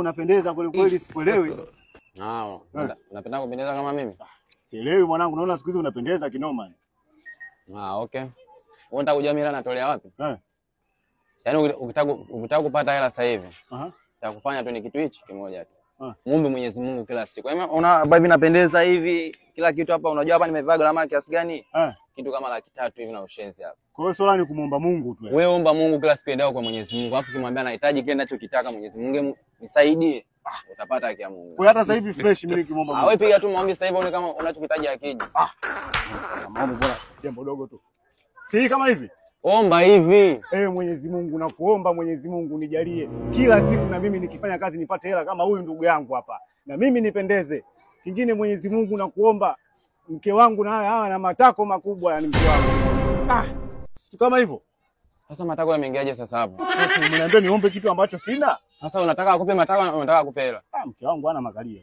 Unapendeza kweli kweli, sikuelewi. Unapenda kupendeza kama mimi? Sielewi mwanangu, naona siku hizi unapendeza kinoma. Okay. Wewe unataka kujua mimi natolea wapi? Yaani ukitaka kupata hela sasa hivi. Cha kufanya tu ni kitu hichi kimoja tu. Muombe Mwenyezi Mungu kila siku. Una vibe napendeza hivi, kila kitu hapa unajua hapa nimevaa gharama kiasi gani? Kitu kama 300 hivi na ushenzi hapa. Kwa hiyo swala ni kumuomba Mungu tu. Wewe omba Mungu kila siku endao kwa Mwenyezi Mungu. Alafu kimwambia nahitaji kile ninachokitaka Mwenyezi Mungu nisaidie. Utapata haki ya Mungu. Kwa hata sasa hivi fresh mimi nikimuomba Mungu. Wewe piga tu maombi sasa hivi uone kama unachokitaji akiji. Maombi bora jambo dogo tu. Si kama hivi. Omba hivi. Mwenyezi Mungu nakuomba Mwenyezi Mungu nijalie kila siku na mimi nikifanya kazi nipate hela kama huyu ndugu yangu hapa. Na mimi nipendeze. Kingine Mwenyezi Mungu nakuomba mke wangu na na matako makubwa yani mke wangu. Si kama hivyo. Sasa matako yameingiaje sasa hapo? Unaniambia niombe kitu ambacho sina? Sasa unataka akupe matako, unataka akupe hela. Mke wangu hana makalia.